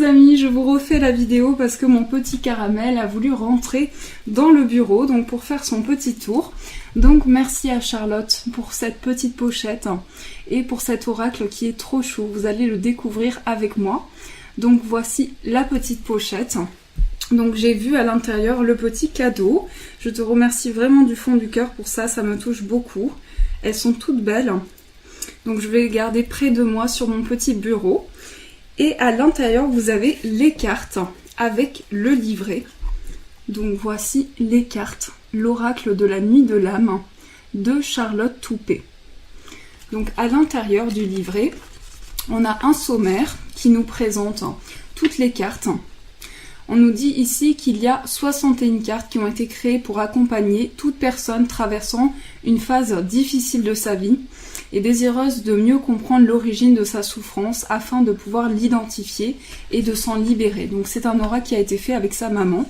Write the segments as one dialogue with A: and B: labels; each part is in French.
A: les amis, je vous refais la vidéo parce que mon petit caramel a voulu rentrer dans le bureau, donc pour faire son petit tour. Donc merci à Charlotte pour cette petite pochette et pour cet oracle qui est trop chou, vous allez le découvrir avec moi. Donc voici la petite pochette. Donc j'ai vu à l'intérieur le petit cadeau. Je te remercie vraiment du fond du cœur pour ça, ça me touche beaucoup. Elles sont toutes belles. Donc je vais les garder près de moi sur mon petit bureau. Et à l'intérieur, vous avez les cartes avec le livret. Donc voici les cartes. L'oracle de la nuit de l'âme de Charlotte Toupé. Donc à l'intérieur du livret, on a un sommaire qui nous présente toutes les cartes. On nous dit ici qu'il y a 61 cartes qui ont été créées pour accompagner toute personne traversant une phase difficile de sa vie et désireuse de mieux comprendre l'origine de sa souffrance afin de pouvoir l'identifier et de s'en libérer. Donc c'est un oracle qui a été fait avec sa maman.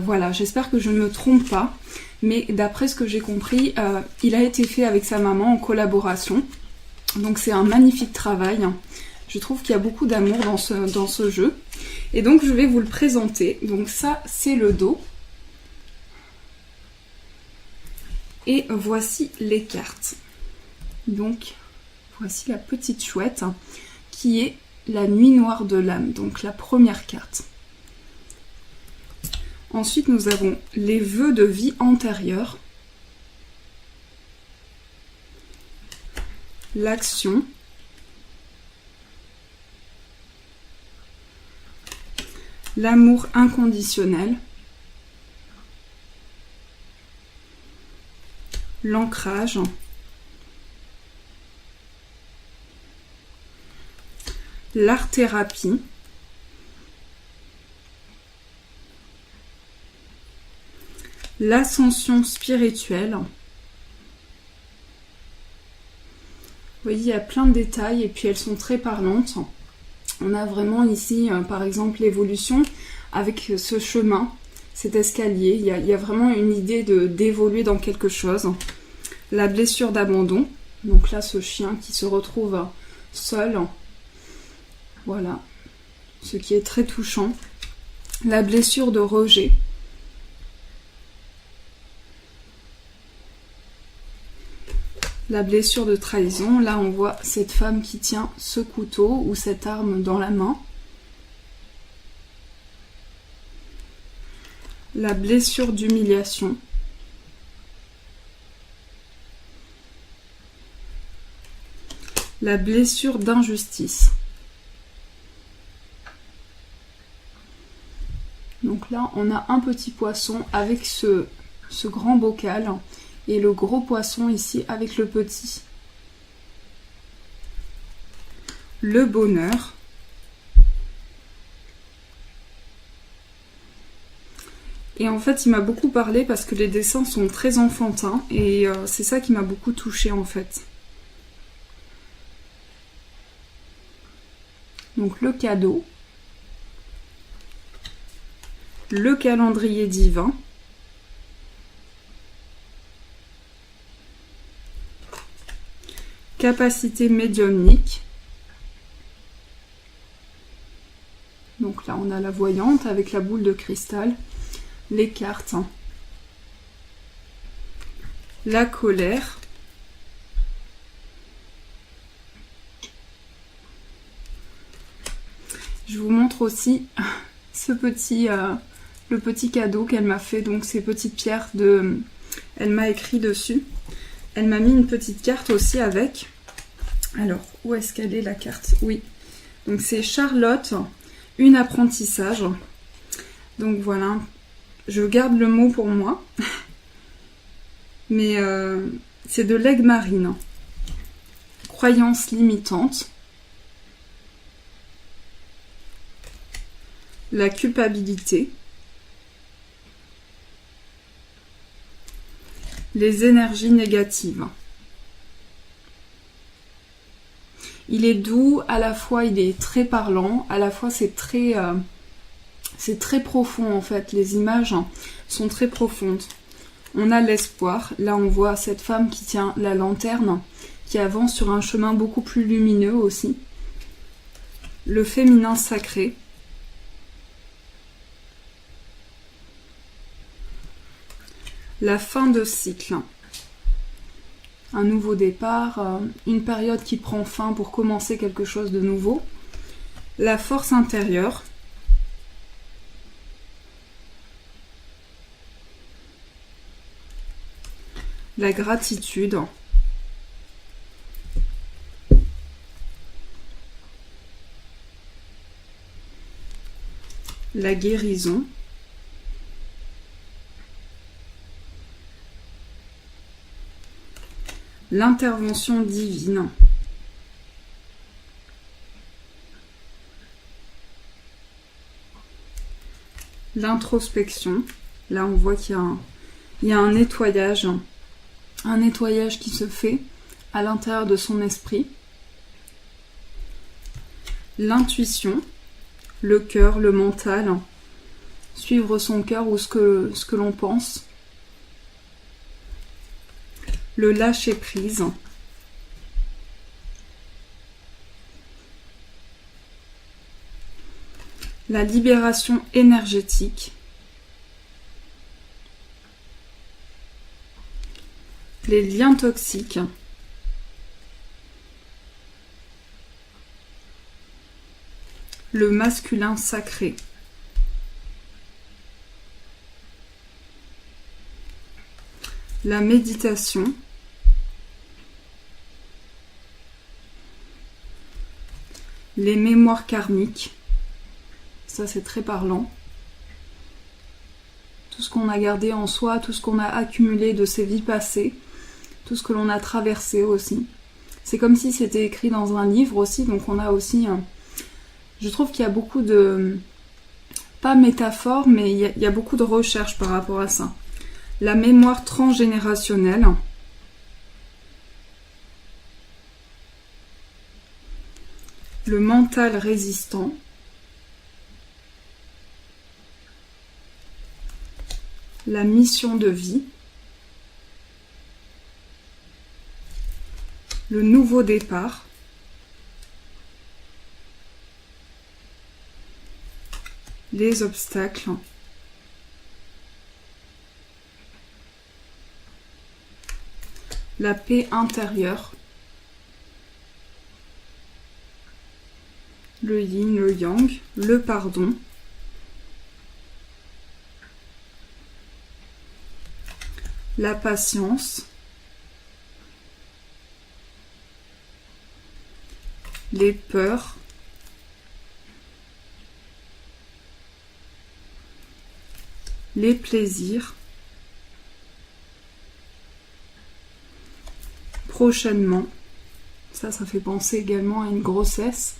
A: Voilà, j'espère que je ne me trompe pas, mais d'après ce que j'ai compris, il a été fait avec sa maman en collaboration. Donc c'est un magnifique travail. Je trouve qu'il y a beaucoup d'amour dans ce jeu. Et donc je vais vous le présenter. Donc ça, c'est le dos. Et voici les cartes. Donc voici la petite chouette qui est la nuit noire de l'âme. Donc la première carte. Ensuite, nous avons les vœux de vie antérieure. L'action. L'amour inconditionnel. L'ancrage. L'art-thérapie. L'ascension spirituelle. Vous voyez, il y a plein de détails et puis elles sont très parlantes. On a vraiment ici, par exemple, l'évolution avec ce chemin, cet escalier. Il y a vraiment une idée d'évoluer dans quelque chose. La blessure d'abandon. Donc là, ce chien qui se retrouve seul. Voilà. Ce qui est très touchant. La blessure de rejet. La blessure de trahison, là on voit cette femme qui tient ce couteau ou cette arme dans la main. La blessure d'humiliation. La blessure d'injustice. Donc là on a un petit poisson avec ce grand bocal. Et le gros poisson ici avec le petit. Le bonheur. Et en fait, il m'a beaucoup parlé parce que les dessins sont très enfantins. Et c'est ça qui m'a beaucoup touchée en fait. Donc le cadeau. Le calendrier divin. Capacité médiumnique. Donc là, on a la voyante avec la boule de cristal, les cartes, la colère, je vous montre aussi ce petit, le petit cadeau qu'elle m'a fait, donc ces petites pierres elle m'a écrit dessus. Elle m'a mis une petite carte aussi avec. Alors, où est-ce qu'elle est la carte? Oui. Donc c'est Charlotte, une apprentissage. Donc voilà. Je garde le mot pour moi. Mais c'est de l'aigle marine. Croyance limitante. La culpabilité. Les énergies négatives. Il est doux, à la fois il est très parlant, à la fois c'est très profond en fait. Les images sont très profondes. On a l'espoir. Là on voit cette femme qui tient la lanterne, qui avance sur un chemin beaucoup plus lumineux aussi. Le féminin sacré. La fin de cycle. Un nouveau départ, une période qui prend fin pour commencer quelque chose de nouveau. La force intérieure. La gratitude. La guérison. L'intervention divine. L'introspection. Là, on voit qu'il y a un nettoyage. Un nettoyage qui se fait à l'intérieur de son esprit. L'intuition. Le cœur, le mental. Suivre son cœur ou ce que l'on pense. Le lâcher prise. La libération énergétique. Les liens toxiques. Le masculin sacré. La méditation. Les mémoires karmiques. Ça, c'est très parlant. Tout ce qu'on a gardé en soi, tout ce qu'on a accumulé de ses vies passées, tout ce que l'on a traversé aussi. C'est comme si c'était écrit dans un livre aussi, donc on a aussi... Je trouve qu'il y a beaucoup de... Pas métaphores, mais il y a beaucoup de recherches par rapport à ça. La mémoire transgénérationnelle. Le mental résistant. La mission de vie. Le nouveau départ. Les obstacles. La paix intérieure. Le yin, le yang, le pardon. La patience. Les peurs. Les plaisirs. Prochainement. Ça fait penser également à une grossesse.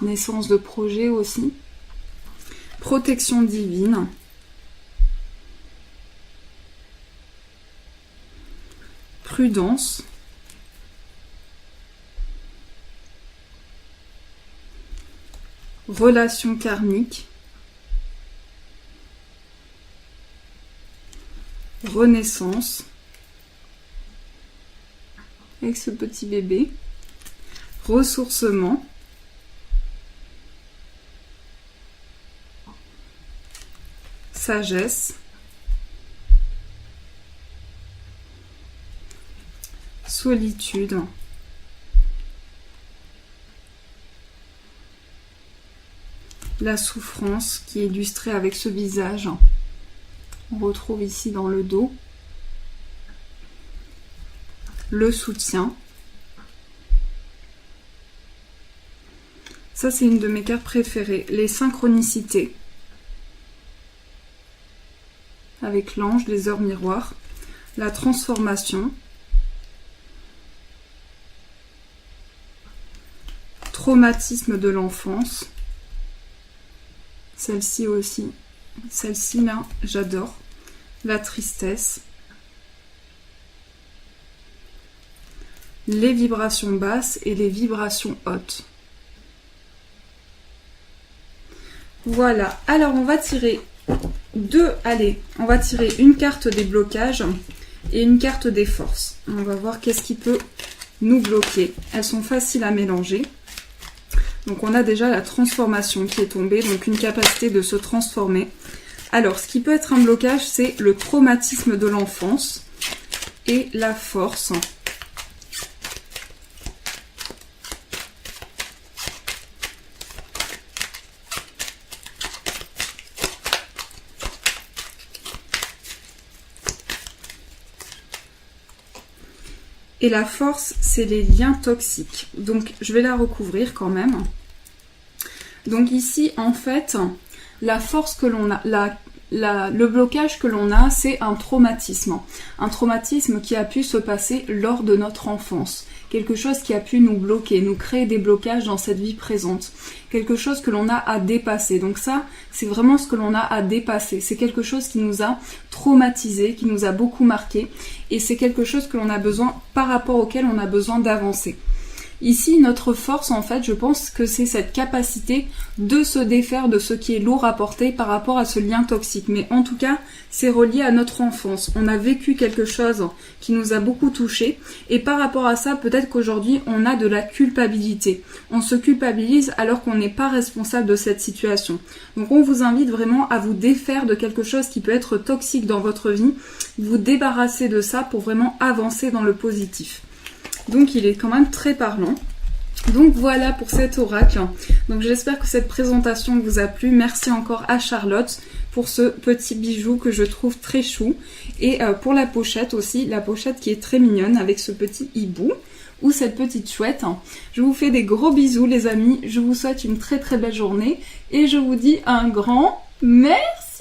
A: Naissance de projet aussi. Protection divine. Prudence. Relation karmique. Renaissance. Avec ce petit bébé. Ressourcement. Sagesse. Solitude. La souffrance qui est illustrée avec ce visage. On retrouve ici dans le dos. Le soutien. Ça, c'est une de mes cartes préférées. Les synchronicités. Avec l'ange, les heures miroirs. La transformation. Traumatisme de l'enfance. Celle-ci aussi. Celle-ci, là, j'adore. La tristesse. Les vibrations basses et les vibrations hautes. Voilà. Alors, on va tirer on va tirer une carte des blocages et une carte des forces. On va voir qu'est-ce qui peut nous bloquer. Elles sont faciles à mélanger. Donc on a déjà la transformation qui est tombée, donc une capacité de se transformer Alors, ce qui peut être un blocage, c'est le traumatisme de l'enfance et la force. Et la force, c'est les liens toxiques. Donc, je vais la recouvrir quand même. Donc ici, en fait, la force que l'on a, le blocage que l'on a, c'est un traumatisme. Un traumatisme qui a pu se passer lors de notre enfance. Quelque chose qui a pu nous bloquer, nous créer des blocages dans cette vie présente. Quelque chose que l'on a à dépasser. Donc ça, c'est vraiment ce que l'on a à dépasser. C'est quelque chose qui nous a traumatisé, qui nous a beaucoup marqué. Et c'est quelque chose que l'on a besoin, par rapport auquel on a besoin d'avancer. Ici, notre force, en fait, je pense que c'est cette capacité de se défaire de ce qui est lourd à porter par rapport à ce lien toxique. Mais en tout cas, c'est relié à notre enfance. On a vécu quelque chose qui nous a beaucoup touché. Et par rapport à ça, peut-être qu'aujourd'hui, on a de la culpabilité. On se culpabilise alors qu'on n'est pas responsable de cette situation. Donc, on vous invite vraiment à vous défaire de quelque chose qui peut être toxique dans votre vie. Vous débarrasser de ça pour vraiment avancer dans le positif. Donc il est quand même très parlant. Donc voilà pour cet oracle. Donc j'espère que cette présentation vous a plu. Merci encore à Charlotte pour ce petit bijou que je trouve très chou. Et pour la pochette aussi, la pochette qui est très mignonne avec ce petit hibou ou cette petite chouette. Je vous fais des gros bisous les amis. Je vous souhaite une très très belle journée et je vous dis un grand merci.